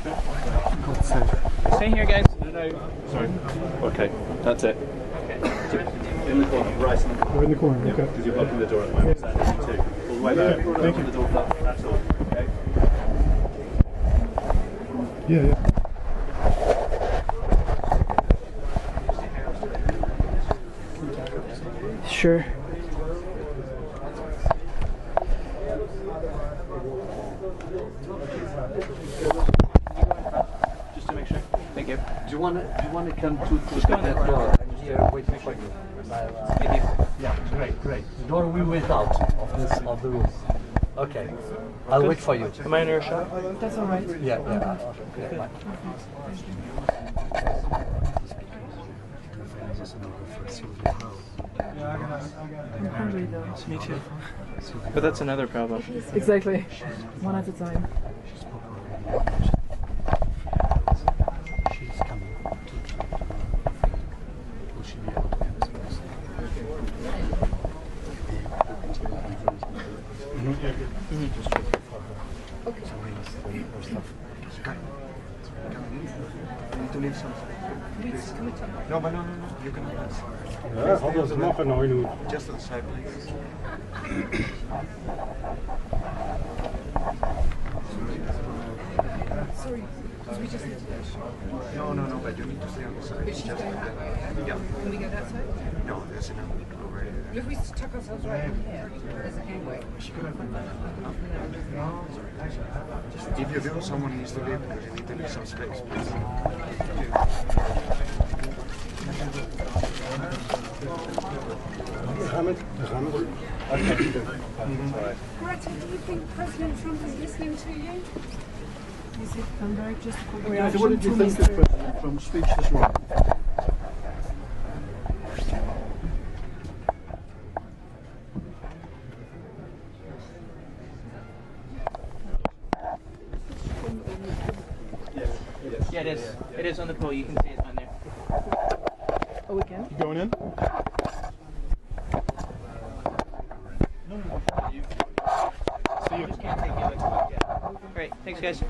God's sake. Stay here, guys. No. Sorry. Okay, that's it. In the corner, right in the corner. We're in the corner, okay. Because you're blocking the door at the moment. So too. All the way there. Thank you. The door blocked. That's all. Okay. Yeah. Sure. Just to make sure. Thank you. Do you want to come to go in that there. door? I'm here waiting for you. Yeah, great. The door we went out of the room. Okay, I'll wait for you. Am I under a shot? That's all right. Yeah. Okay, bye. I'm hungry though. Me too. But that's another problem. Exactly. One at a time. She's coming. Will she be able to get us No, but no. You can have this. Ja, hadden ze nog een ooit. Just on the side, please. Sorry, because we just need to No, but you need to stay on the side. But she's going that way, Yeah. Can we go that side? No, there's enough people over here. If we tuck ourselves right in here, there's a gangway. If you do, someone needs to leave because you need to leave some space, please. Gaan we. Greta, do you think President Trump is listening to you? Is it Thunberg just a quick So reaction what did you to think Mr. of President Trump's speech this morning? Yeah, it is. It is on the pole. You can see it on there. Oh, we can? You going in? So you just can't take the other one. Yeah. Great. Thanks, guys.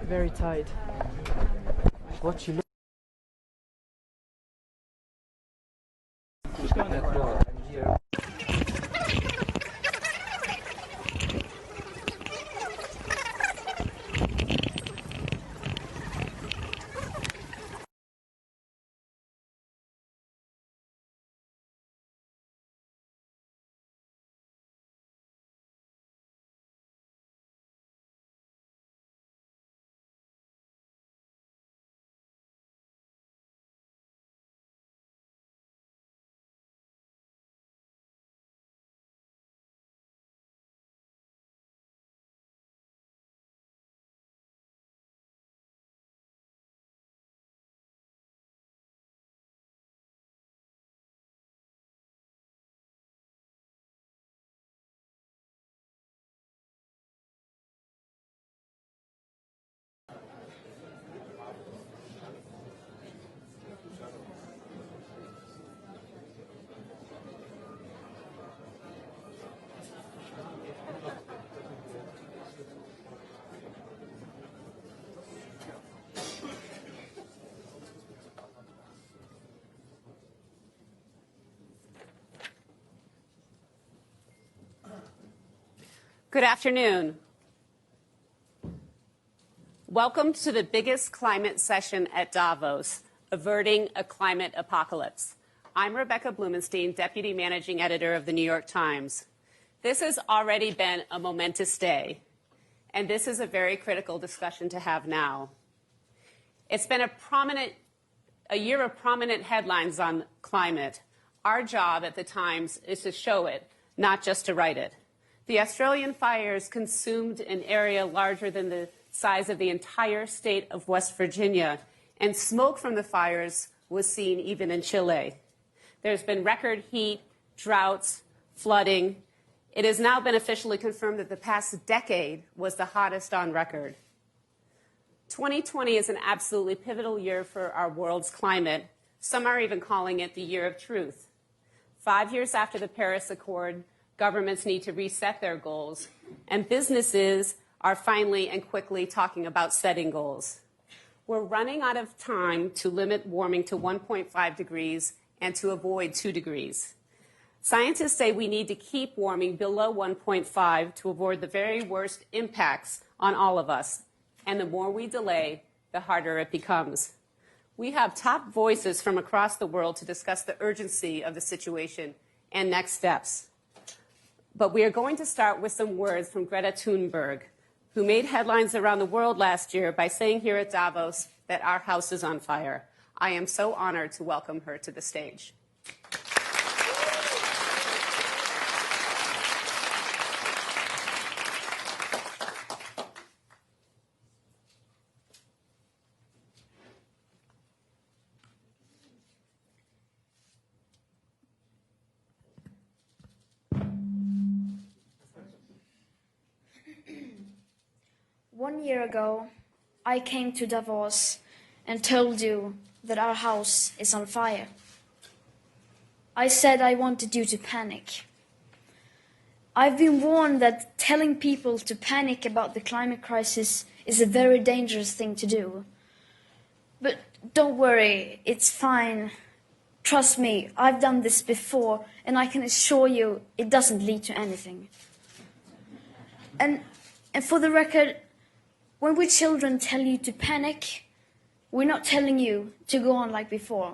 Very tight. What you look Just go in at there. that door? I'm here. Good afternoon. Welcome to the biggest climate session at Davos, Averting a Climate Apocalypse. I'm Rebecca Blumenstein, Deputy Managing Editor of the New York Times. This has already been a momentous day, and this is a very critical discussion to have now. It's been a year of prominent headlines on climate. Our job at the Times is to show it, not just to write it. The Australian fires consumed an area larger than the size of the entire state of West Virginia, and smoke from the fires was seen even in Chile. There's been record heat, droughts, flooding. It has now been officially confirmed that the past decade was the hottest on record. 2020 is an absolutely pivotal year for our world's climate. Some are even calling it the year of truth. 5 years after the Paris Accord, governments need to reset their goals, and businesses are finally and quickly talking about setting goals. We're running out of time to limit warming to 1.5 degrees and to avoid 2 degrees. Scientists say we need to keep warming below 1.5 to avoid the very worst impacts on all of us. And the more we delay, the harder it becomes. We have top voices from across the world to discuss the urgency of the situation and next steps. But we are going to start with some words from Greta Thunberg, who made headlines around the world last year by saying here at Davos that our house is on fire. I am so honored to welcome her to the stage. 1 year ago, I came to Davos and told you that our house is on fire. I said I wanted you to panic. I've been warned that telling people to panic about the climate crisis is a very dangerous thing to do. But don't worry, it's fine. Trust me, I've done this before, and I can assure you it doesn't lead to anything. And for the record, when we children tell you to panic, we're not telling you to go on like before.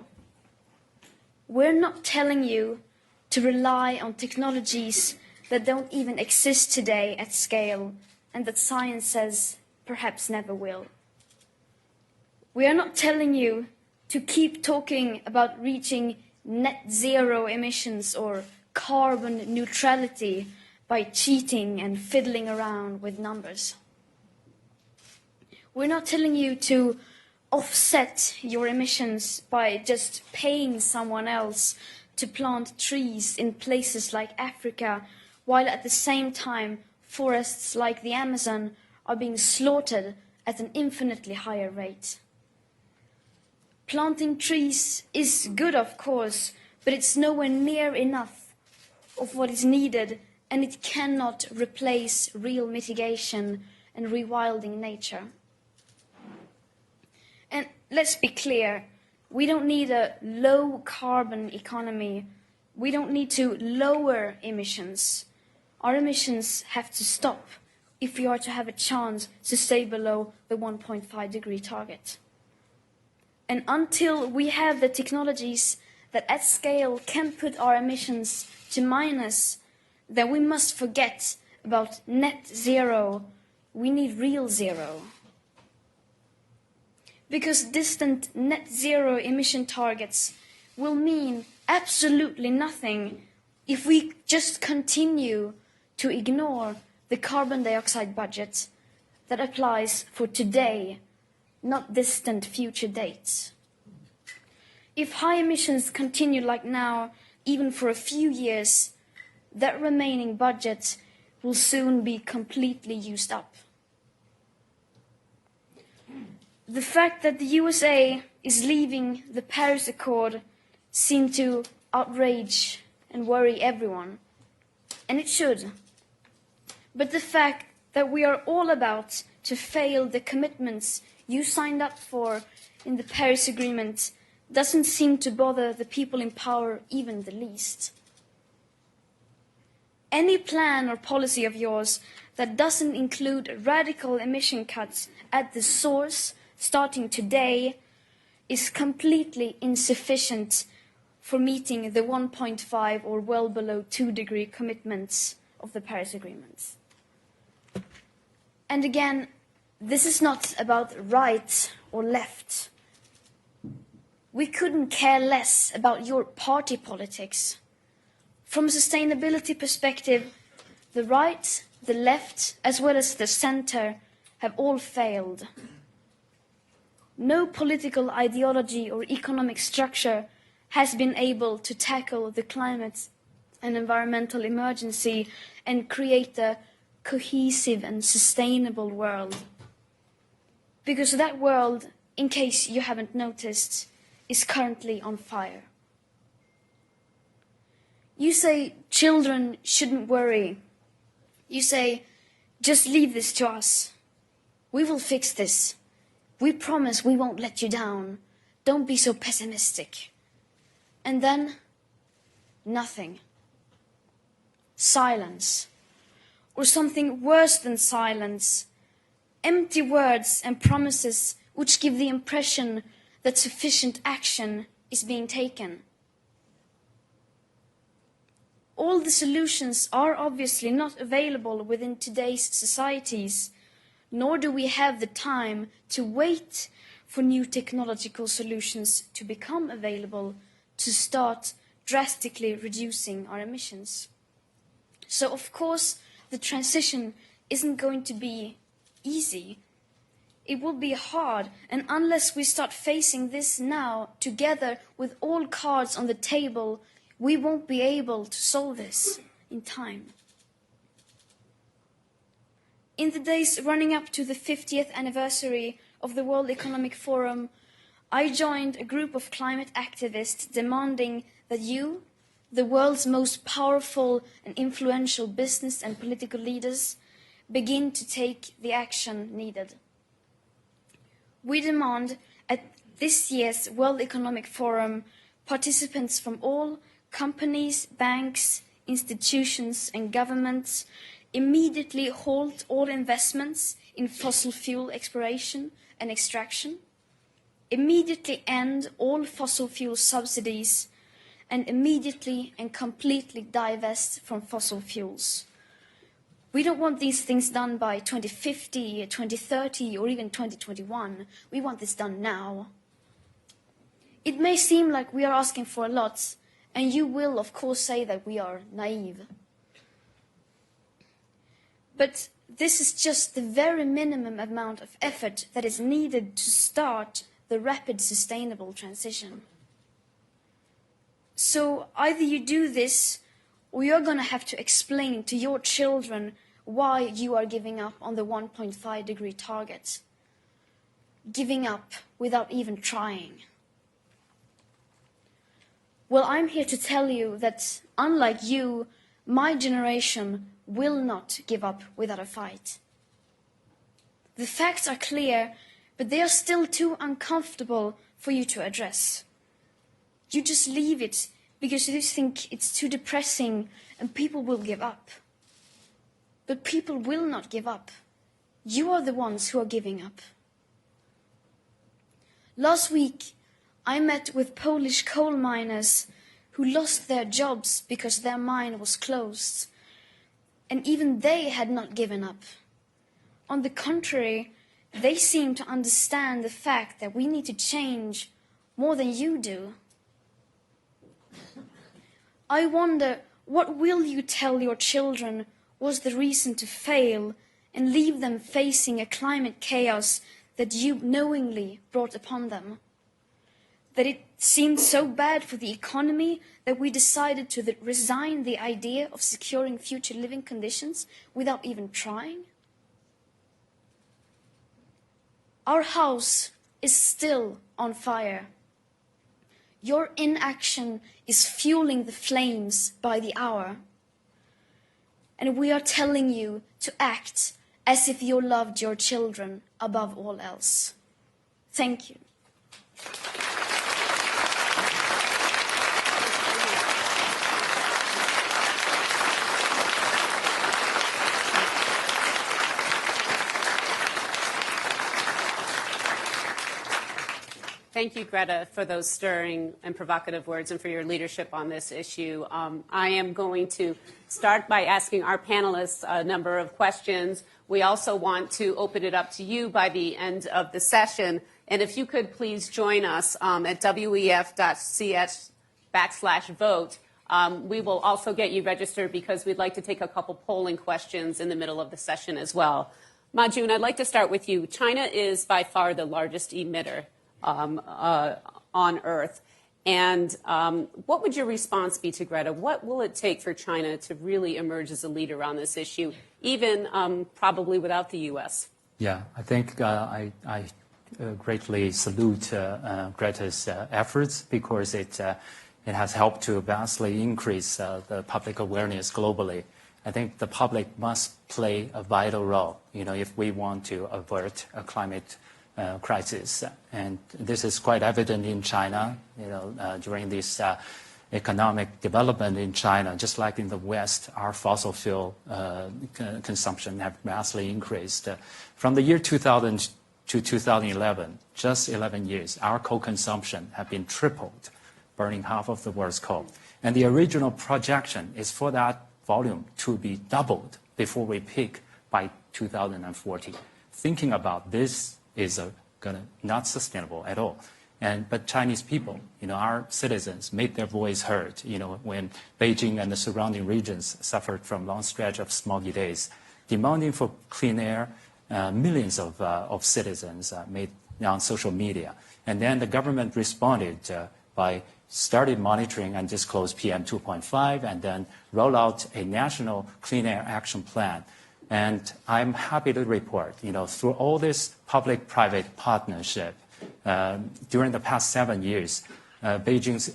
We're not telling you to rely on technologies that don't even exist today at scale and that science says perhaps never will. We are not telling you to keep talking about reaching net zero emissions or carbon neutrality by cheating and fiddling around with numbers. We're not telling you to offset your emissions by just paying someone else to plant trees in places like Africa, while at the same time forests like the Amazon are being slaughtered at an infinitely higher rate. Planting trees is good, of course, but it's nowhere near enough of what is needed, and it cannot replace real mitigation and rewilding nature. And let's be clear, we don't need a low-carbon economy. We don't need to lower emissions. Our emissions have to stop if we are to have a chance to stay below the 1.5-degree target. And until we have the technologies that at scale can put our emissions to minus, then we must forget about net zero. We need real zero. Because distant net zero emission targets will mean absolutely nothing if we just continue to ignore the carbon dioxide budget that applies for today, not distant future dates. If high emissions continue like now, even for a few years, that remaining budget will soon be completely used up. The fact that the USA is leaving the Paris Accord seemed to outrage and worry everyone, and it should. But the fact that we are all about to fail the commitments you signed up for in the Paris Agreement doesn't seem to bother the people in power even the least. Any plan or policy of yours that doesn't include radical emission cuts at the source starting today is completely insufficient for meeting the 1.5 or well below 2-degree commitments of the Paris Agreement. And again, this is not about right or left. We couldn't care less about your party politics. From a sustainability perspective, the right, the left, as well as the center have all failed. No political ideology or economic structure has been able to tackle the climate and environmental emergency and create a cohesive and sustainable world. Because that world, in case you haven't noticed, is currently on fire. You say children shouldn't worry. You say, just leave this to us. We will fix this. We promise we won't let you down. Don't be so pessimistic. And then, nothing. Silence. Or something worse than silence. Empty words and promises which give the impression that sufficient action is being taken. All the solutions are obviously not available within today's societies, nor do we have the time to wait for new technological solutions to become available to start drastically reducing our emissions. So, of course, the transition isn't going to be easy. It will be hard, and unless we start facing this now, together with all cards on the table, we won't be able to solve this in time. In the days running up to the 50th anniversary of the World Economic Forum, I joined a group of climate activists demanding that you, the world's most powerful and influential business and political leaders, begin to take the action needed. We demand at this year's World Economic Forum participants from all companies, banks, institutions and governments immediately halt all investments in fossil fuel exploration and extraction, immediately end all fossil fuel subsidies, and immediately and completely divest from fossil fuels. We don't want these things done by 2050, 2030, or even 2021. We want this done now. It may seem like we are asking for a lot, and you will, of course, say that we are naive. But this is just the very minimum amount of effort that is needed to start the rapid sustainable transition. So either you do this, or you're going to have to explain to your children why you are giving up on the 1.5 degree target. Giving up without even trying. Well, I'm here to tell you that, unlike you, my generation will not give up without a fight. The facts are clear, but they are still too uncomfortable for you to address. You just leave it because you think it's too depressing and people will give up. But people will not give up. You are the ones who are giving up. Last week, I met with Polish coal miners who lost their jobs because their mine was closed. And even they had not given up. On the contrary, they seem to understand the fact that we need to change more than you do. I wonder, what will you tell your children was the reason to fail and leave them facing a climate chaos that you knowingly brought upon them? That it seemed so bad for the economy that we decided to resign the idea of securing future living conditions without even trying? Our house is still on fire. Your inaction is fueling the flames by the hour. And we are telling you to act as if you loved your children above all else. Thank you. Thank you, Greta, for those stirring and provocative words and for your leadership on this issue. I am going to start by asking our panelists a number of questions. We also want to open it up to you by the end of the session. And if you could please join us at wef.ch/vote. We will also get you registered because we'd like to take a couple polling questions in the middle of the session as well. Majun, I'd like to start with you. China is by far the largest emitter on Earth. And what would your response be to Greta? What will it take for China to really emerge as a leader on this issue, even probably without the U.S.? Yeah, I think I greatly salute Greta's efforts because it it has helped to vastly increase the public awareness globally. I think the public must play a vital role, if we want to avert a climate crisis. And this is quite evident in China, during this economic development in China, just like in the West, our fossil fuel consumption have vastly increased. From the year 2000 to 2011, just 11 years, our coal consumption have been tripled, burning half of the world's coal. And the original projection is for that volume to be doubled before we peak by 2040. Thinking about this is not sustainable at all. But Chinese people, our citizens, made their voice heard, when Beijing and the surrounding regions suffered from long stretch of smoggy days, demanding for clean air. Millions of citizens made on social media. And then the government responded by started monitoring and disclose PM 2.5 and then roll out a national clean air action plan. And I'm happy to report, through all this public-private partnership, during the past 7 years, Beijing's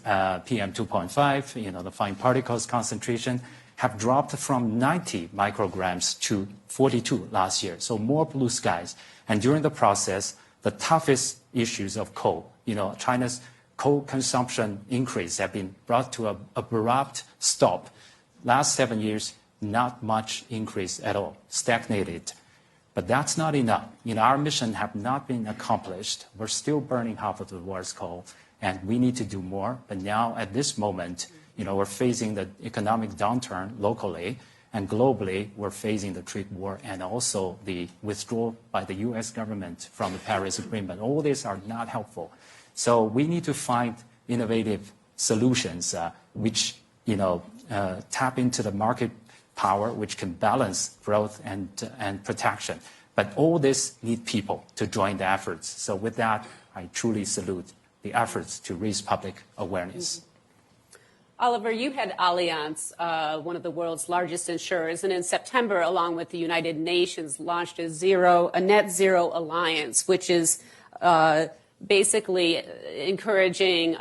PM 2.5, the fine particles concentration, have dropped from 90 micrograms to 42 last year. So more blue skies. And during the process, the toughest issues of coal, China's coal consumption increase have been brought to an abrupt stop. Last 7 years, not much increase at all, stagnated. But that's not enough. Our mission have not been accomplished. We're still burning half of the world's coal, and we need to do more. But now, at this moment, we're facing the economic downturn locally, and globally, we're facing the trade war and also the withdrawal by the U.S. government from the Paris Agreement. All these are not helpful. So we need to find innovative solutions which, tap into the market power, which can balance growth and protection. But all this need people to join the efforts. So with that, I truly salute the efforts to raise public awareness. Oliver, you had Allianz, one of the world's largest insurers, and in September, along with the United Nations, launched a net zero alliance, which is basically encouraging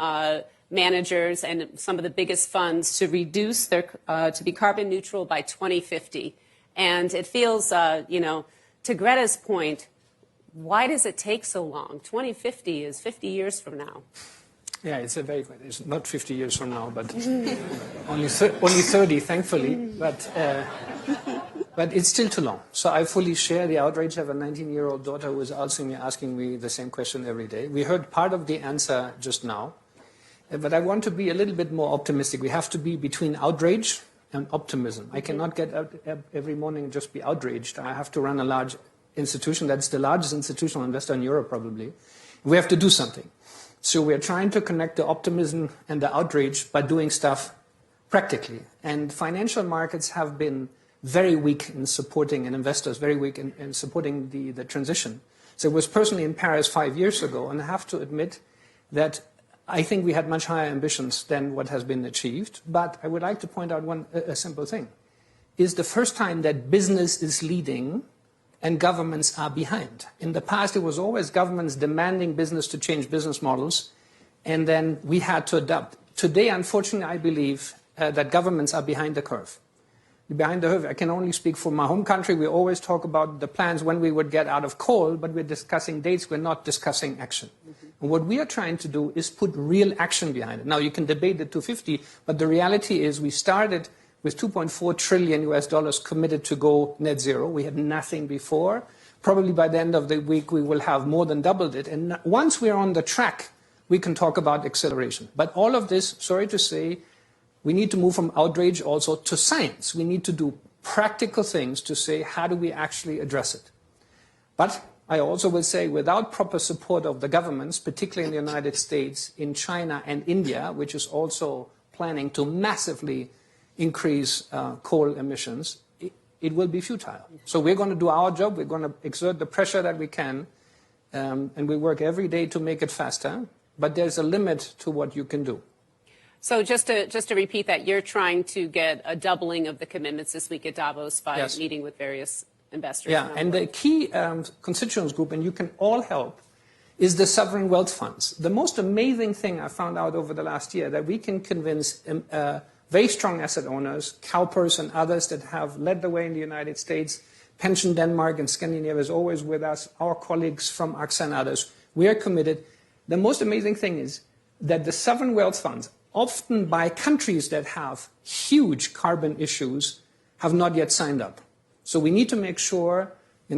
managers and some of the biggest funds to reduce to be carbon neutral by 2050. And it feels, to Greta's point, why does it take so long? 2050 is 50 years from now. Yeah, it's it's not 50 years from now, but only 30, thankfully. But it's still too long. So I fully share the outrage. I have a 19-year-old daughter who is asking me the same question every day. We heard part of the answer just now, but I want to be a little bit more optimistic. We have to be between outrage and optimism. I cannot get up every morning and just be outraged. I have to run a large institution. That's the largest institutional investor in Europe, probably. We have to do something. So we're trying to connect the optimism and the outrage by doing stuff practically. And financial markets have been very weak in supporting, and investors very weak in supporting the transition. So I was personally in Paris 5 years ago, and I have to admit that I think we had much higher ambitions than what has been achieved. But I would like to point out a simple thing. It's the first time that business is leading and governments are behind. In the past, it was always governments demanding business to change business models, and then we had to adapt. Today, unfortunately, I believe that governments are behind the curve. Behind the curve, I can only speak for my home country. We always talk about the plans when we would get out of coal, but we're discussing dates, we're not discussing action. And what we are trying to do is put real action behind it. Now, you can debate the 250, but the reality is we started with $2.4 trillion committed to go net zero. We had nothing before. Probably by the end of the week, we will have more than doubled it. And once we're on the track, we can talk about acceleration. But all of this, sorry to say, we need to move from outrage also to science. We need to do practical things to say, how do we actually address it? But I also will say, without proper support of the governments, particularly in the United States, in China and India, which is also planning to massively increase coal emissions, it will be futile. So we're going to do our job. We're going to exert the pressure that we can, and we work every day to make it faster. But there's a limit to what you can do. So just to repeat that, you're trying to get a doubling of the commitments this week at Davos by meeting with various investors. Yeah, and the key constituents group, and you can all help, is the sovereign wealth funds. The most amazing thing I found out over the last year, that we can convince very strong asset owners, CalPERS and others that have led the way in the United States, Pension Denmark and Scandinavia is always with us, our colleagues from AXA and others, we are committed. The most amazing thing is that the sovereign wealth funds, often by countries that have huge carbon issues, have not yet signed up. So we need to make sure, the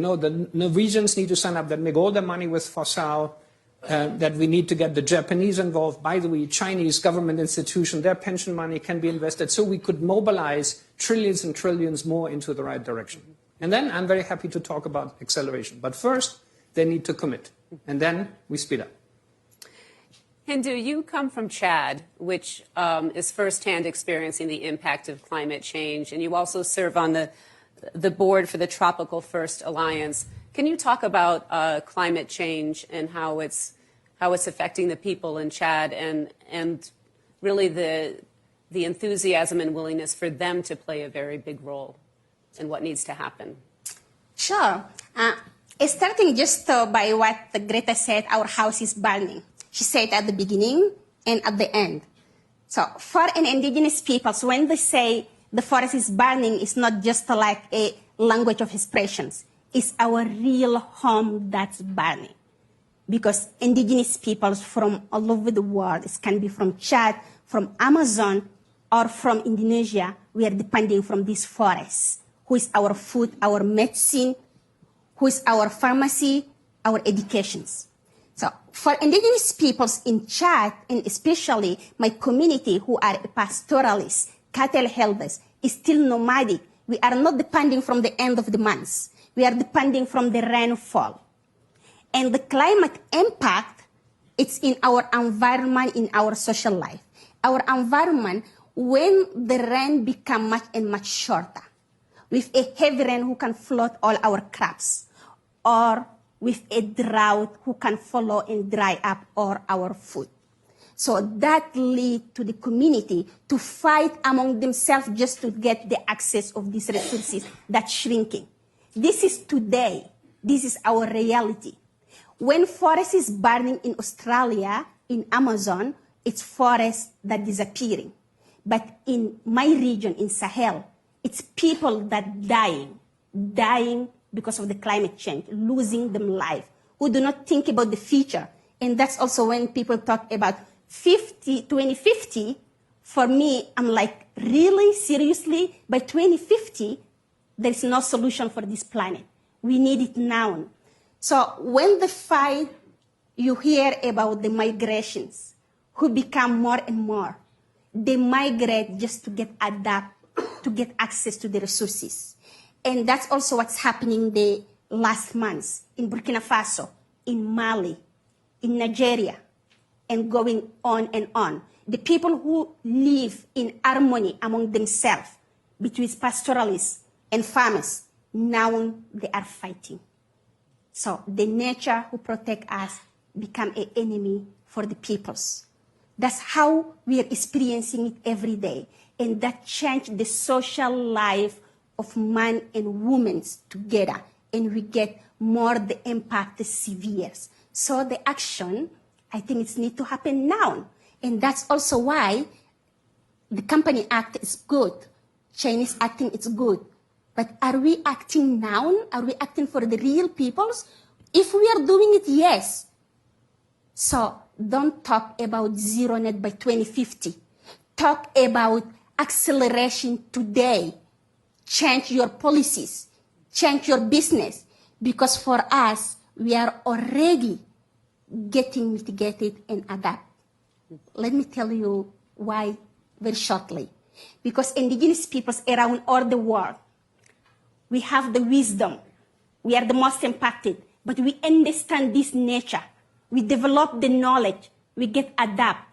Norwegians need to sign up, that make all their money with fossil, that we need to get the Japanese involved. By the way, Chinese government institution, their pension money can be invested, so we could mobilize trillions and trillions more into the right direction. And then I'm very happy to talk about acceleration. But first, they need to commit. And then we speed up. Hindu, you come from Chad, which is firsthand experiencing the impact of climate change, and you also serve on the board for the Tropical First Alliance. Can you talk about climate change and how it's affecting the people in Chad, and really the enthusiasm and willingness for them to play a very big role in what needs to happen? Sure. Starting just by what Greta said, our house is burning. She said at the beginning and at the end. So for an indigenous peoples, when they say the forest is burning, it's not just like a language of expressions. It's our real home that's burning. Because indigenous peoples from all over the world, it can be from Chad, from Amazon, or from Indonesia, we are depending from these forests. Who is our food, our medicine, who is our pharmacy, our educations. So for indigenous peoples in Chad, and especially my community who are pastoralists, cattle herders, is still nomadic. We are not depending from the end of the month. We are depending from the rainfall. And the climate impact, it's in our environment, in our social life. Our environment, when the rain become much and much shorter, with a heavy rain who can flood all our crops, or with a drought who can follow and dry up all our food. So that leads to the community to fight among themselves just to get the access of these resources that's shrinking. This is today. This is our reality. When forest is burning in Australia, in Amazon, it's forest that disappearing. But in my region, in Sahel, it's people that dying because of the climate change, losing them life, who do not think about the future. And that's also when people talk about 2050, for me, I'm like, really, seriously? By 2050, there is no solution for this planet. We need it now. So when the fight, you hear about the migrations, who become more and more. They migrate just to get adapt, to get access to the resources. And that's also what's happening the last months in Burkina Faso, in Mali, in Nigeria, and going on and on. The people who live in harmony among themselves, between pastoralists and farmers, now they are fighting. So the nature who protect us become an enemy for the peoples. That's how we are experiencing it every day. And that changed the social life of man and women together. And we get more the impact is severe. So the action, I think it needs to happen now. And that's also why the Company Act is good. Chinese acting is good. But are we acting now? Are we acting for the real peoples? If we are doing it, yes. So don't talk about zero net by 2050. Talk about acceleration today. Change your policies. Change your business. Because for us, we are already getting mitigated and adapt. Let me tell you why very shortly. Because indigenous peoples around all the world, we have the wisdom. We are the most impacted. But we understand this nature. We develop the knowledge. We get adapt.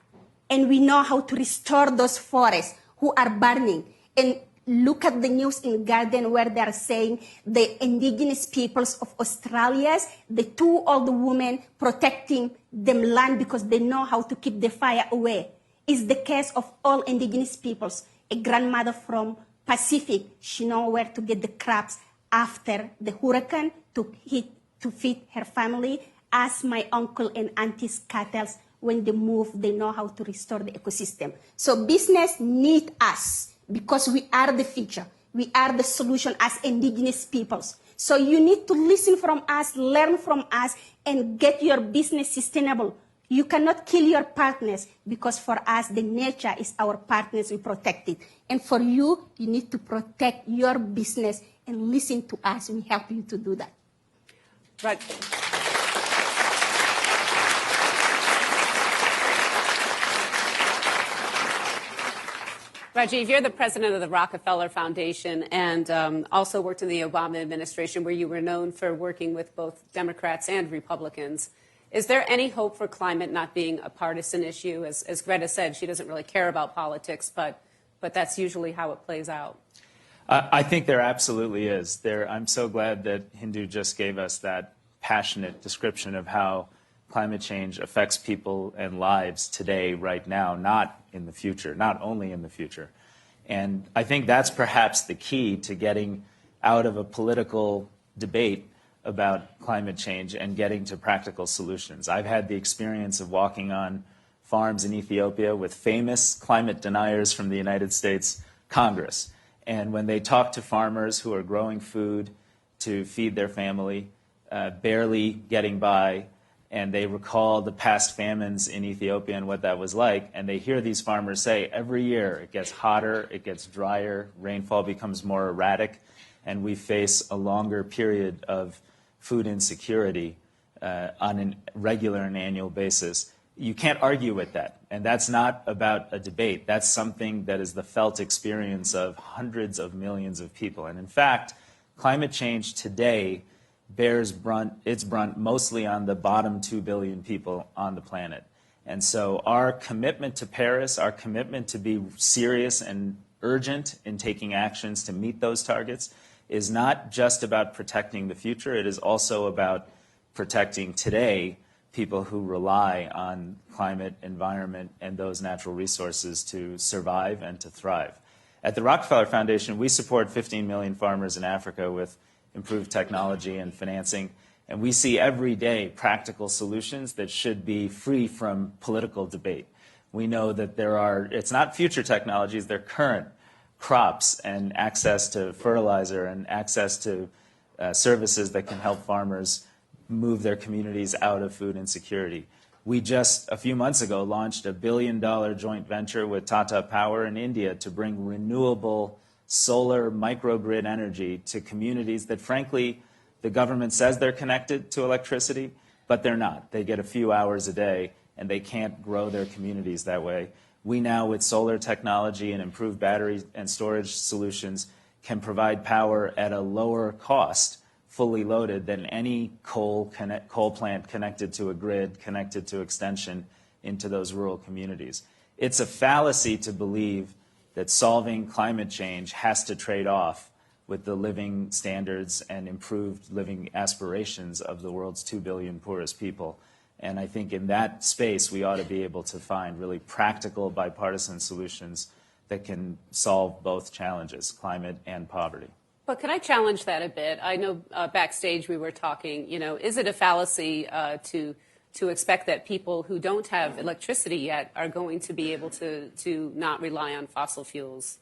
And we know how to restore those forests who are burning. And look at the news in Garden where they are saying the indigenous peoples of Australia, the two old women protecting them land because they know how to keep the fire away. It's the case of all indigenous peoples. A grandmother from Pacific, she knows where to get the crops after the hurricane to feed her family Ask my uncle and auntie's cattle when they move, they know how to restore the ecosystem. So business need us because we are the future. We are the solution as indigenous peoples. So you need to listen from us, learn from us, and get your business sustainable. You cannot kill your partners because for us, the nature is our partners, we protect it. And for you, you need to protect your business and listen to us. We help you to do that. Right. Rajiv, you're the president of the Rockefeller Foundation and also worked in the Obama administration where you were known for working with both Democrats and Republicans. Is there any hope for climate not being a partisan issue? As Greta said, she doesn't really care about politics, but that's usually how it plays out. I think there absolutely is. I'm so glad that Hindu just gave us that passionate description of how climate change affects people and lives today, right now, not in the future, not only in the future. And I think that's perhaps the key to getting out of a political debate about climate change and getting to practical solutions. I've had the experience of walking on farms in Ethiopia with famous climate deniers from the United States Congress. And when they talk to farmers who are growing food to feed their family, barely getting by, and they recall the past famines in Ethiopia and what that was like, and they hear these farmers say, every year it gets hotter, it gets drier, rainfall becomes more erratic, and we face a longer period of food insecurity on a regular and annual basis. You can't argue with that, and that's not about a debate. That's something that is the felt experience of hundreds of millions of people. And in fact, climate change today bears its brunt mostly on the bottom 2 billion people on the planet. And so our commitment to Paris, our commitment to be serious and urgent in taking actions to meet those targets is not just about protecting the future, it is also about protecting today people who rely on climate, environment, and those natural resources to survive and to thrive. At the Rockefeller Foundation, we support 15 million farmers in Africa with improved technology and financing, and we see every day practical solutions that should be free from political debate. We know that it's not future technologies, they're current crops and access to fertilizer and access to services that can help farmers move their communities out of food insecurity. We just, a few months ago, launched a $1 billion joint venture with Tata Power in India to bring renewable solar microgrid energy to communities that, frankly, the government says they're connected to electricity, but they're not. They get a few hours a day, and they can't grow their communities that way. We now, with solar technology and improved battery and storage solutions, can provide power at a lower cost, fully loaded, than any coal plant connected to a grid, connected to extension into those rural communities. It's a fallacy to believe that solving climate change has to trade off with the living standards and improved living aspirations of the world's 2 billion poorest people. And I think in that space, we ought to be able to find really practical bipartisan solutions that can solve both challenges, climate and poverty. But can I challenge that a bit? I know backstage we were talking, is it a fallacy to expect that people who don't have electricity yet are going to be able to not rely on fossil fuels?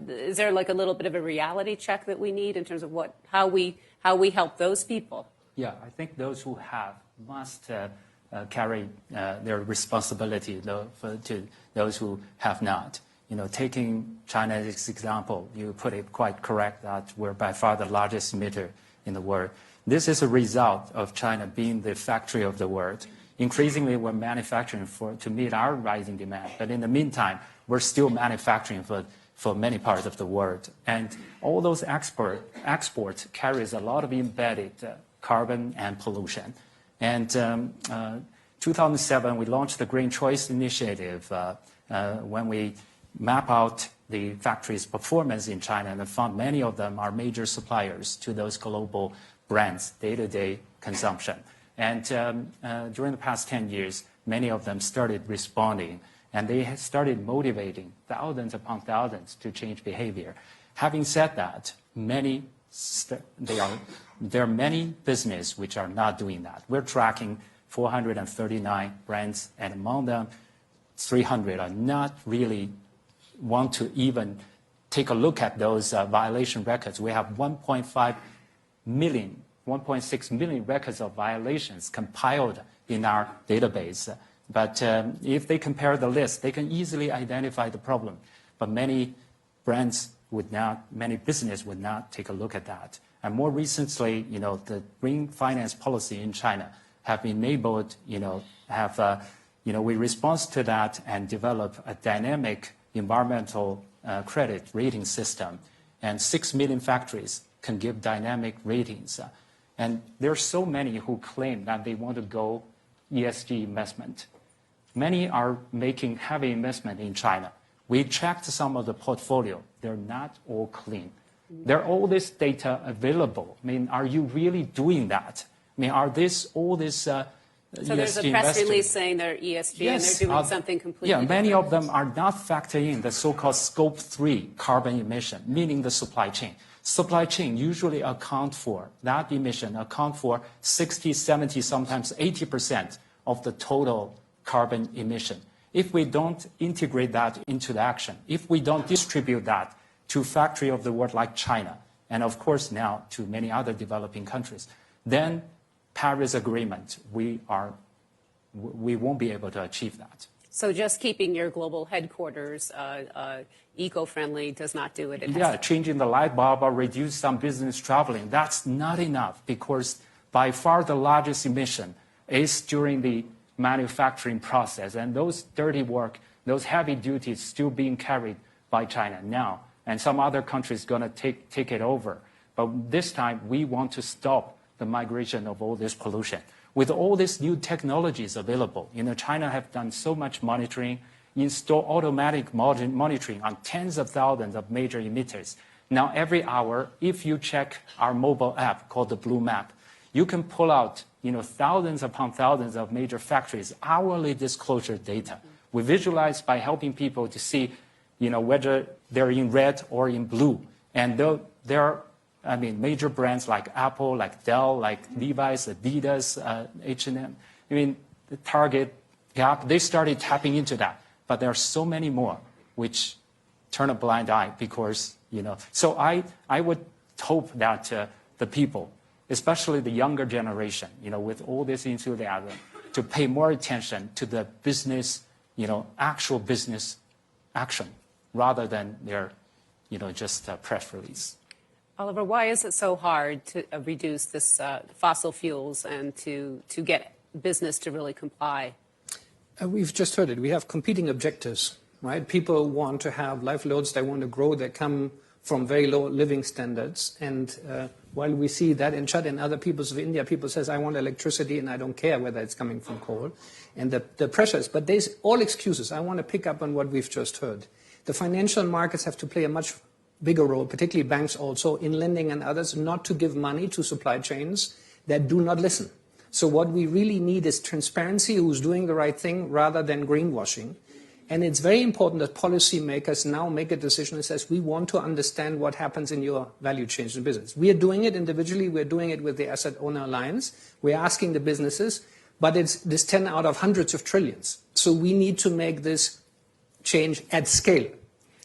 Is there like a little bit of a reality check that we need in terms of how we help those people? Yeah, I think those who have must carry their responsibility to those who have not. Taking China as example, you put it quite correct that we're by far the largest emitter in the world. This is a result of China being the factory of the world. Increasingly, we're manufacturing to meet our rising demand. But in the meantime, we're still manufacturing for many parts of the world. And all those exports carries a lot of embedded carbon and pollution. And 2007, we launched the Green Choice Initiative when we map out the factory's performance in China and found many of them are major suppliers to those global brands' day-to-day consumption. And during the past 10 years, many of them started responding, and they started motivating thousands upon thousands to change behavior. Having said that, many there are many businesses which are not doing that. We're tracking 439 brands, and among them, 300 are not really want to even take a look at those violation records. We have 1.6 million records of violations compiled in our database. But if they compare the list, they can easily identify the problem. But many brands would not, many businesses would not take a look at that. And more recently, the green finance policy in China have enabled, we respond to that and develop a dynamic environmental credit rating system. And 6 million factories can give dynamic ratings. And there are so many who claim that they want to go ESG investment. Many are making heavy investment in China. We checked some of the portfolio. They're not all clean. There are all this data available. I mean, are you really doing that? I mean, are all this So ESG there's a press investors? release saying they're ESG and they're doing something completely different. Many of them are not factoring in the so-called Scope 3 carbon emission, meaning the supply chain. Supply chain usually account for, that emission account for 60, 70, sometimes 80% of the total carbon emission. If we don't integrate that into the action, if we don't distribute that to factory of the world like China, and of course now to many other developing countries, then Paris Agreement, we won't be able to achieve that. So just keeping your global headquarters eco-friendly does not do it. Changing the light bulb or reduce some business traveling, that's not enough, because by far the largest emission is during the manufacturing process, and those dirty work, those heavy duties still being carried by China now, and some other countries going to take it over. But this time we want to stop the migration of all this pollution. With all these new technologies available, China have done so much monitoring, install automatic monitoring on tens of thousands of major emitters. Now every hour, if you check our mobile app called the Blue Map, you can pull out thousands upon thousands of major factories' hourly disclosure data. We visualize by helping people to see whether they're in red or in blue. And there are major brands like Apple, like Dell, like Levi's, Adidas, H&M, Target, Gap, they started tapping into that. But there are so many more which turn a blind eye because, So I would hope that the people, especially the younger generation, with all this enthusiasm, to pay more attention to the business, actual business action rather than their, just press release. Oliver, why is it so hard to reduce this fossil fuels and to get business to really comply? We've just heard it. We have competing objectives, right? People want to have livelihoods. They want to grow. They come from very low living standards. And while we see that in China and other peoples of India, people says, I want electricity and I don't care whether it's coming from coal. And the pressures, but there's all excuses. I want to pick up on what we've just heard. The financial markets have to play a much bigger role, particularly banks also, in lending and others, not to give money to supply chains that do not listen. So what we really need is transparency, who's doing the right thing, rather than greenwashing. And it's very important that policymakers now make a decision that says, we want to understand what happens in your value chains in business. We are doing it individually. We're doing it with the Asset Owner Alliance. We're asking the businesses, but it's this 10 out of hundreds of trillions. So we need to make this change at scale.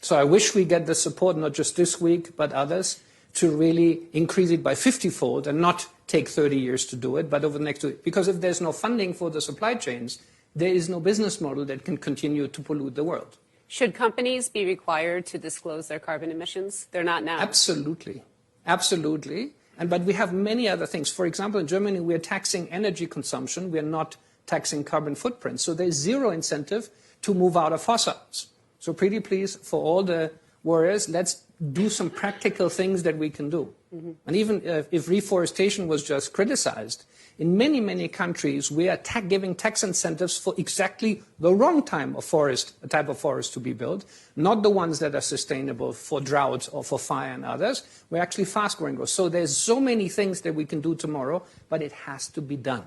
So I wish we get the support, not just this week, but others, to really increase it by 50-fold and not take 30 years to do it, but over the next 2 years. Because if there's no funding for the supply chains, there is no business model that can continue to pollute the world. Should companies be required to disclose their carbon emissions? They're not now. Absolutely. Absolutely. But we have many other things. For example, in Germany, we are taxing energy consumption. We are not taxing carbon footprint. So there's zero incentive to move out of fossils. So pretty please, for all the warriors, let's do some practical things that we can do. Mm-hmm. And even if reforestation was just criticized, in many, many countries, we are giving tax incentives for exactly the wrong type of forest to be built, not the ones that are sustainable for droughts or for fire and others. We're actually fast-growing growth. So there's so many things that we can do tomorrow, but it has to be done.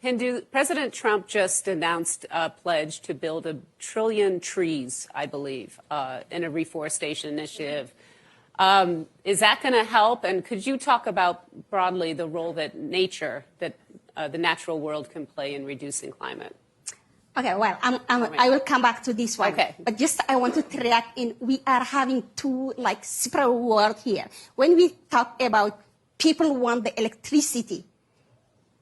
Hindu, President Trump just announced a pledge to build 1 trillion trees, I believe, in a reforestation initiative. Is that going to help? And could you talk about broadly the role that nature, that the natural world can play in reducing climate? Okay, well, I will come back to this one. Okay. But just I want to react in, we are having two like separate words here. When we talk about people want the electricity,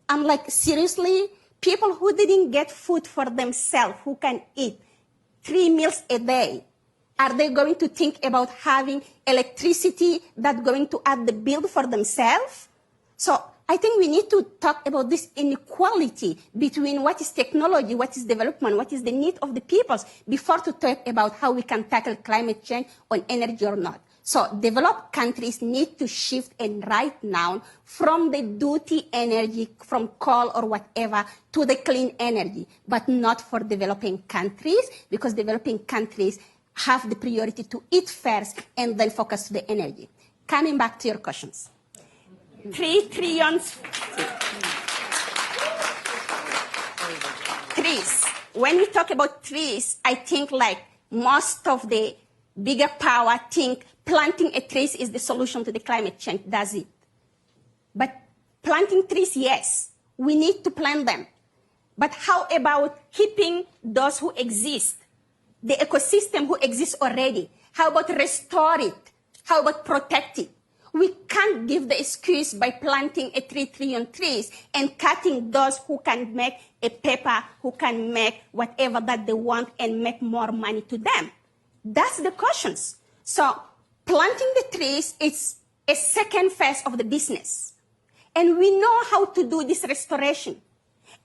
I'm like, seriously? People who didn't get food for themselves, who can eat 3 meals a day, are they going to think about having electricity that's going to add the bill for themselves? So I think we need to talk about this inequality between what is technology, what is development, what is the need of the peoples, before to talk about how we can tackle climate change on energy or not. So developed countries need to shift and right now from the dirty energy, from coal or whatever, to the clean energy, but not for developing countries, because developing countries have the priority to eat first and then focus to the energy. Coming back to your questions. 3 trillion trees. When we talk about trees, I think like most of the bigger power think planting a tree is the solution to the climate change. That's it. But planting trees, yes, we need to plant them. But how about keeping those who exist, the ecosystem who exists already? How about restore it? How about protect it? We can't give the excuse by planting a 3 trillion trees and cutting those who can make a paper, who can make whatever that they want and make more money to them. That's the questions. So planting the trees is a second phase of the business. And we know how to do this restoration.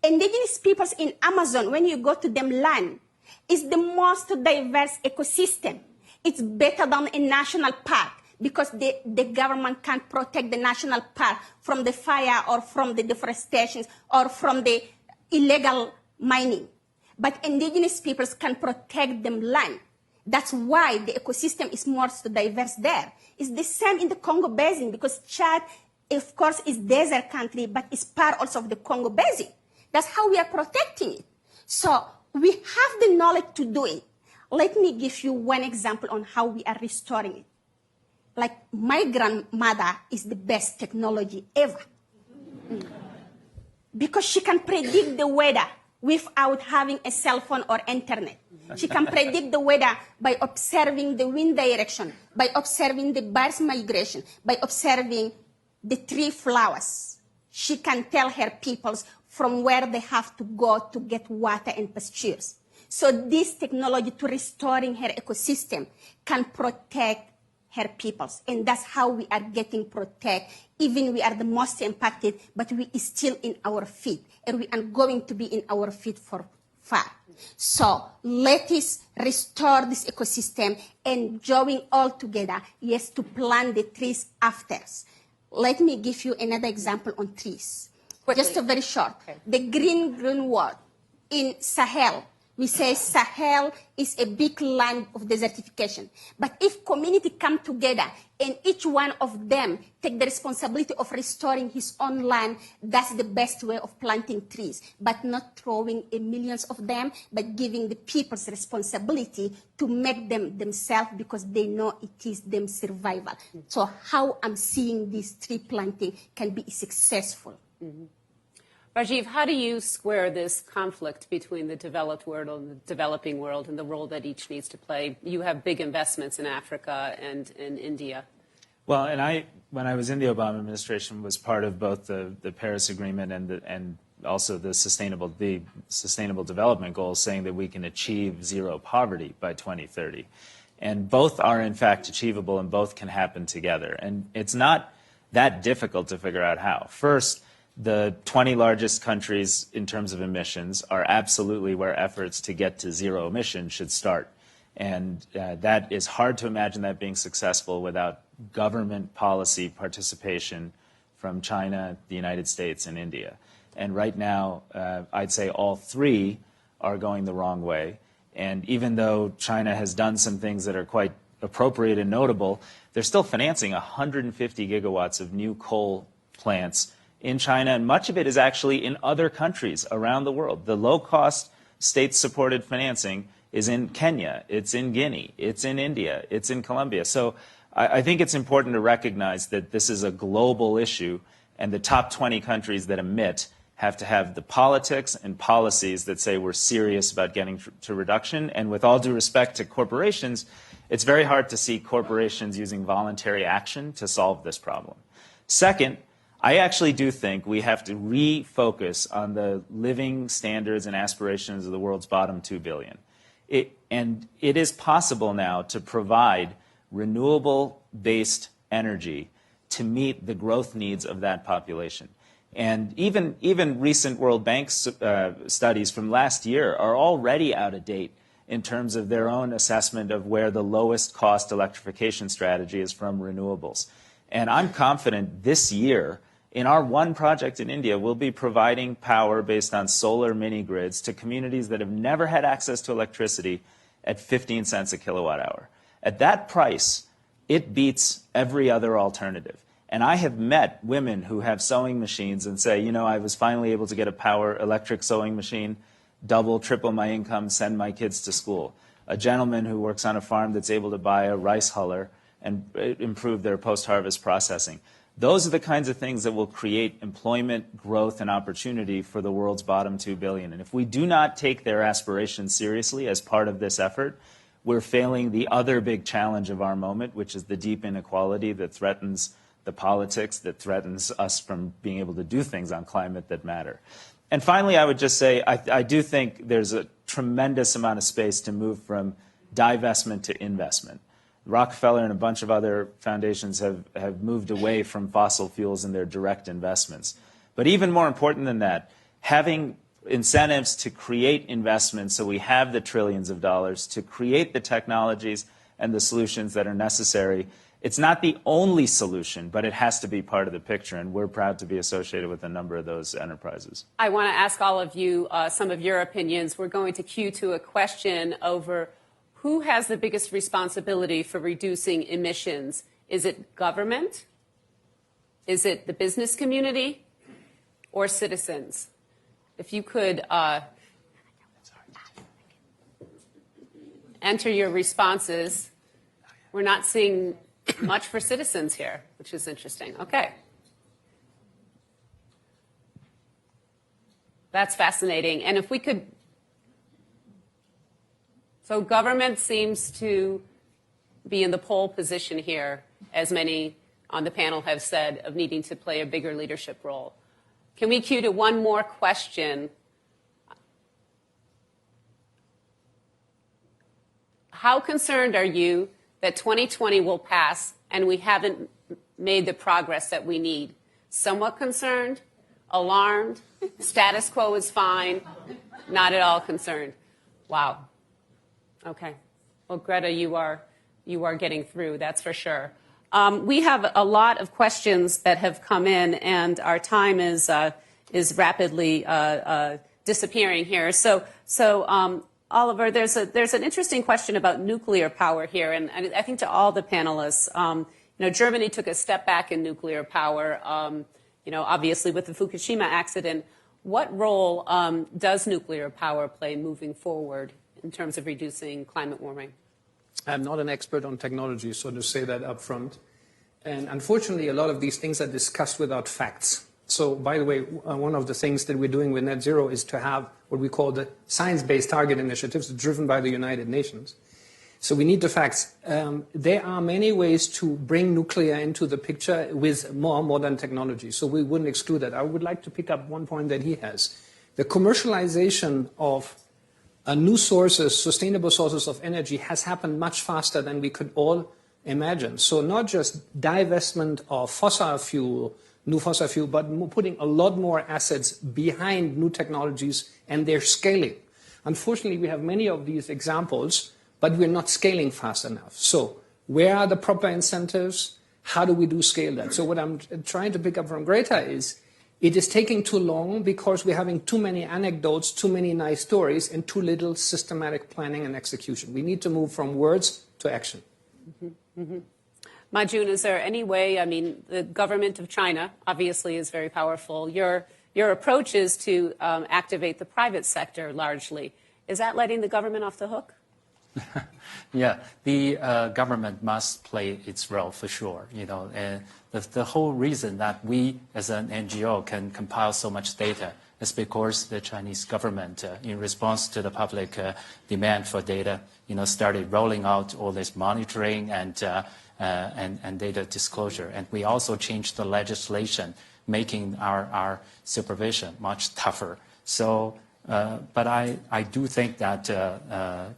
Indigenous peoples in Amazon, when you go to them land, is the most diverse ecosystem. It's better than a national park, because the government can't protect the national park from the fire or from the deforestation or from the illegal mining. But indigenous peoples can protect them land. That's why the ecosystem is more so diverse there. It's the same in the Congo Basin, because Chad, of course, is desert country, but it's part also of the Congo Basin. That's how we are protecting it. So we have the knowledge to do it. Let me give you one example on how we are restoring it. Like my grandmother is the best technology ever. Because she can predict the weather without having a cell phone or internet. She can predict the weather by observing the wind direction, by observing the birds' migration, by observing the tree flowers. She can tell her peoples from where they have to go to get water and pastures. So this technology to restoring her ecosystem can protect her peoples. And that's how we are getting protect. Even we are the most impacted, but we is still in our feet. And we are going to be in our feet for far. So let us restore this ecosystem and join all together, yes, to plant the trees after. Let me give you another example on trees. Quickly. Just a very short. Okay. The green word in Sahel. We say Sahel is a big land of desertification. But if community come together and each one of them take the responsibility of restoring his own land, that's the best way of planting trees. But not throwing millions of them, but giving the people's responsibility to make them themselves, because they know it is them survival. So how I'm seeing this tree planting can be successful. Mm-hmm. Rajiv, how do you square this conflict between the developed world and the developing world and the role that each needs to play? You have big investments in Africa and in India. Well, and when I was in the Obama administration, was part of both the Paris Agreement and also the sustainable development goals, saying that we can achieve zero poverty by 2030. And both are, in fact, achievable, and both can happen together. And it's not that difficult to figure out how. First, the 20 largest countries in terms of emissions are absolutely where efforts to get to zero emissions should start. And that is hard to imagine that being successful without government policy participation from China, the United States, and India. And right now, I'd say all three are going the wrong way. And even though China has done some things that are quite appropriate and notable, they're still financing 150 gigawatts of new coal plants in China, and much of it is actually in other countries around the world. The low-cost state-supported financing is in Kenya, it's in Guinea, it's in India, it's in Colombia. So I think it's important to recognize that this is a global issue, and the top 20 countries that emit have to have the politics and policies that say we're serious about getting to reduction. And with all due respect to corporations, it's very hard to see corporations using voluntary action to solve this problem. Second, I actually do think we have to refocus on the living standards and aspirations of the world's bottom 2 billion. And it is possible now to provide renewable-based energy to meet the growth needs of that population. And even recent World Bank studies from last year are already out of date in terms of their own assessment of where the lowest cost electrification strategy is from renewables. And I'm confident this year, in our one project in India, we'll be providing power based on solar mini grids to communities that have never had access to electricity at 15 cents a kilowatt hour. At that price, it beats every other alternative. And I have met women who have sewing machines and say, you know, I was finally able to get a electric sewing machine, double, triple my income, send my kids to school. A gentleman who works on a farm that's able to buy a rice huller and improve their post-harvest processing. Those are the kinds of things that will create employment, growth, and opportunity for the world's bottom 2 billion. And if we do not take their aspirations seriously as part of this effort, we're failing the other big challenge of our moment, which is the deep inequality that threatens the politics, that threatens us from being able to do things on climate that matter. And finally, I would just say I do think there's a tremendous amount of space to move from divestment to investment. Rockefeller and a bunch of other foundations have moved away from fossil fuels in their direct investments. But even more important than that, having incentives to create investments so we have the trillions of dollars to create the technologies and the solutions that are necessary. It's not the only solution, but it has to be part of the picture, and we're proud to be associated with a number of those enterprises. I want to ask all of you some of your opinions. We're going to cue to a question over who has the biggest responsibility for reducing emissions. Is it government? Is it the business community? Or citizens? If you could enter your responses. We're not seeing much for citizens here, which is interesting. Okay. That's fascinating. And if we could, so government seems to be in the pole position here, as many on the panel have said, of needing to play a bigger leadership role. Can we cue to one more question? How concerned are you that 2020 will pass and we haven't made the progress that we need? Somewhat concerned, alarmed, status quo is fine, not at all concerned. Wow. Okay. Well, Greta, you are getting through, that's for sure. We have a lot of questions that have come in, and our time is rapidly disappearing here. So Oliver, there's an interesting question about nuclear power here, and I think to all the panelists, Germany took a step back in nuclear power, obviously with the Fukushima accident. What role does nuclear power play moving forward in terms of reducing climate warming? I'm not an expert on technology, so to say that up front. And unfortunately, a lot of these things are discussed without facts. So, by the way, one of the things that we're doing with Net Zero is to have what we call the science-based target initiatives driven by the United Nations. So we need the facts. There are many ways to bring nuclear into the picture with more modern technology, so we wouldn't exclude that. I would like to pick up one point that he has. The commercialization of new sources, sustainable sources of energy has happened much faster than we could all imagine. So not just divestment of fossil fuel, new fossil fuel, but putting a lot more assets behind new technologies and their scaling. Unfortunately, we have many of these examples, but we're not scaling fast enough. So where are the proper incentives? How do we scale that? So what I'm trying to pick up from Greta is it is taking too long because we're having too many anecdotes, too many nice stories, and too little systematic planning and execution. We need to move from words to action. Mm-hmm. Mm-hmm. Majun, is there any way, the government of China obviously is very powerful. Your approach is to activate the private sector largely. Is that letting the government off the hook? Yeah, the government must play its role for sure. And the whole reason that we as an NGO can compile so much data is because the Chinese government, in response to the public demand for data, started rolling out all this monitoring and data disclosure. And we also changed the legislation, making our supervision much tougher. So. But I do think that,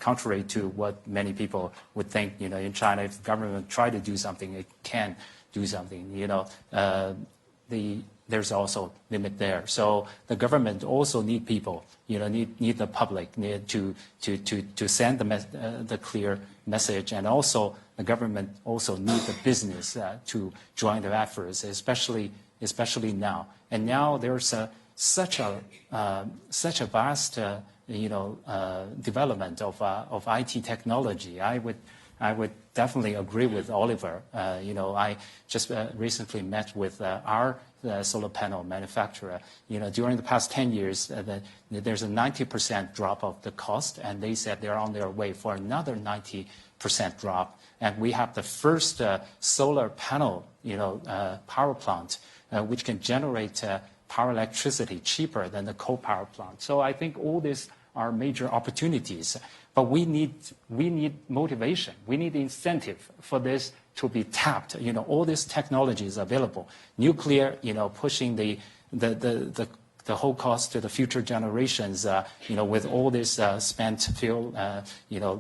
contrary to what many people would think, in China, if the government try to do something, it can do something. There's also limit there. So the government also need people, need the public, need to send the clear message, and also the government also need the business to join their efforts, especially now. And now there's such a vast development of IT technology. I would definitely agree with Oliver. I just recently met with our solar panel manufacturer. During the past 10 years, there's a 90% drop of the cost, and they said they're on their way for another 90% drop. And we have the first solar panel, power plant, which can generate power electricity cheaper than the coal power plant. So I think all these are major opportunities, but we need motivation. We need incentive for this to be tapped. All this technology is available. Nuclear, pushing the whole cost to the future generations, with all this spent fuel,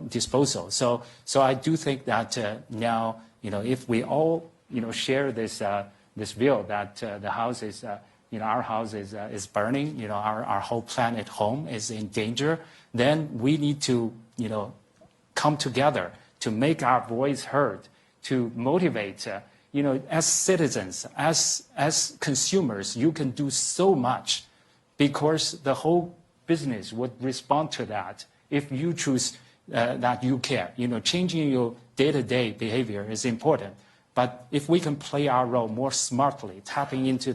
disposal. So I do think that now, if we all, share this view that the house is. Our house is burning, our whole planet home is in danger, then we need to, come together to make our voice heard, to motivate, as citizens, as consumers, you can do so much because the whole business would respond to that if you choose that you care. Changing your day-to-day behavior is important. But if we can play our role more smartly, tapping into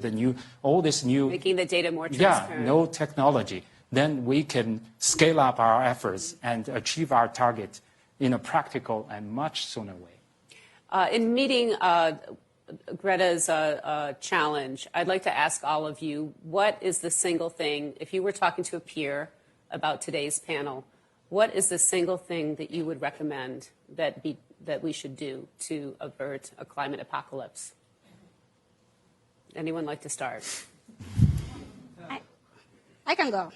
all this new... Making the data more transparent. No technology, then we can scale up our efforts and achieve our target in a practical and much sooner way. In meeting Greta's challenge, I'd like to ask all of you, what is the single thing, if you were talking to a peer about today's panel, what is the single thing that you would recommend that we should do to avert a climate apocalypse? Anyone like to start? I can go.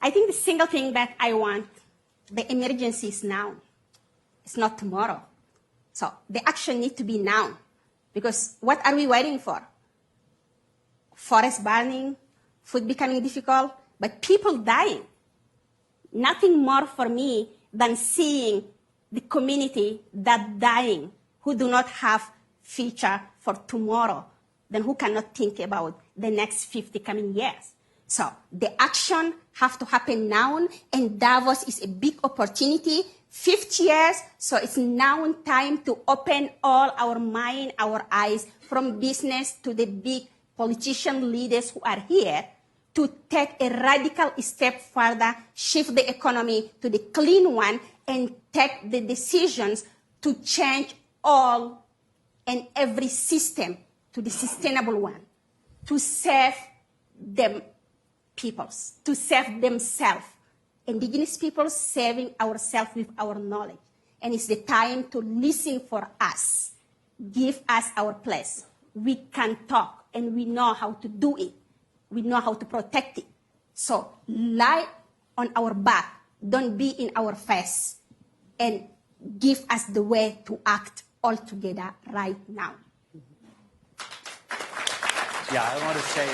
I think the single thing that I want, the emergency is now. It's not tomorrow. So the action needs to be now. Because what are we waiting for? Forest burning, food becoming difficult, but people dying. Nothing more for me than seeing the community that dying, who do not have future for tomorrow, then who cannot think about the next 50 coming years. So the action have to happen now, and Davos is a big opportunity. 50 years, so it's now time to open all our mind, our eyes, from business to the big politician leaders who are here, to take a radical step further, shift the economy to the clean one, and take the decisions to change all and every system to the sustainable one, to save them peoples, to save themselves. Indigenous people saving ourselves with our knowledge. And it's the time to listen for us. Give us our place. We can talk, and we know how to do it. We know how to protect it. So lie on our back. Don't be in our face. And give us the way to act all together right now. Yeah, I want to say,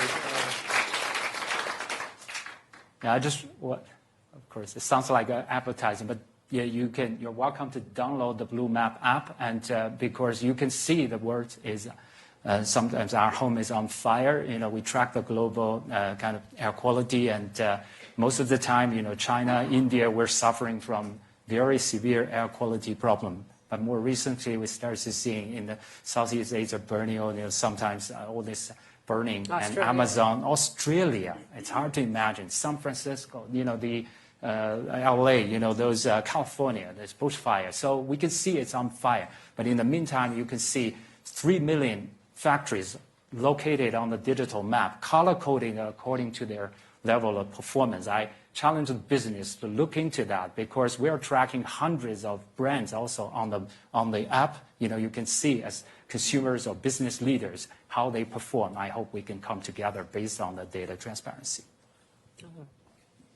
of course, it sounds like advertising, but yeah, you're welcome to download the Blue Map app, and because you can see the world is, sometimes our home is on fire. We track the global kind of air quality, and most of the time, China, India, we're suffering from very severe air quality problem. But more recently, we started seeing in the Southeast Asia, Borneo, sometimes all this burning, Australia. And Amazon, Australia. It's hard to imagine. San Francisco, the LA, those California, there's bushfire. So we can see it's on fire. But in the meantime, you can see 3 million factories located on the digital map, color coding according to their level of performance. I challenge the business to look into that because we are tracking hundreds of brands also on the app. You can see as consumers or business leaders how they perform. I hope we can come together based on the data transparency.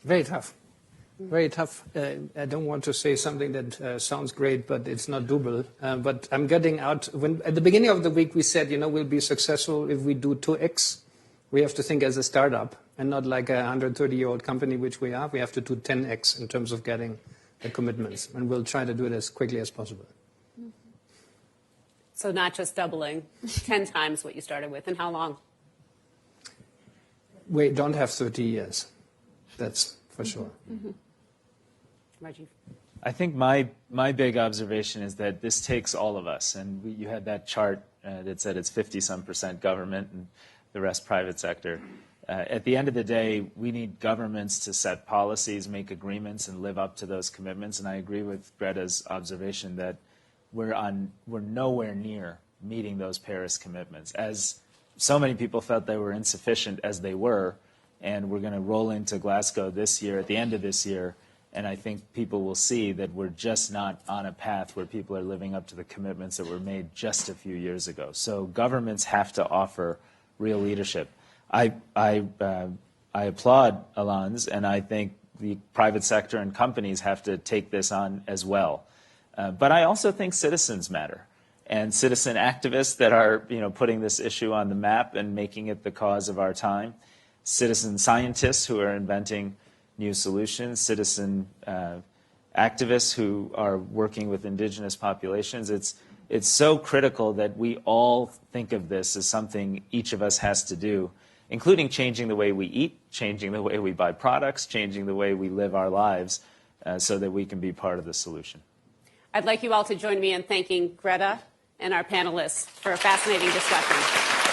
Very tough. Very tough. I don't want to say something that sounds great, but it's not doable. But I'm getting out. At the beginning of the week, we said, we'll be successful if we do 2x. We have to think as a startup and not like a 130-year-old company, which we are. We have to do 10x in terms of getting the commitments. And we'll try to do it as quickly as possible. So not just doubling, 10 times what you started with. And how long? We don't have 30 years. That's for sure. Rajiv. I think my big observation is that this takes all of us. And you had that chart that said it's 50-some% government and the rest private sector. At the end of the day, we need governments to set policies, make agreements, and live up to those commitments. And I agree with Greta's observation that we're nowhere near meeting those Paris commitments. As so many people felt they were insufficient as they were, and we're going to roll into Glasgow this year, at the end of this year, and I think people will see that we're just not on a path where people are living up to the commitments that were made just a few years ago. So governments have to offer real leadership. I applaud Alain's, and I think the private sector and companies have to take this on as well. But I also think citizens matter, and citizen activists that are putting this issue on the map and making it the cause of our time, citizen scientists who are inventing new solutions, citizen activists who are working with indigenous populations. It's so critical that we all think of this as something each of us has to do, including changing the way we eat, changing the way we buy products, changing the way we live our lives so that we can be part of the solution. I'd like you all to join me in thanking Greta and our panelists for a fascinating discussion.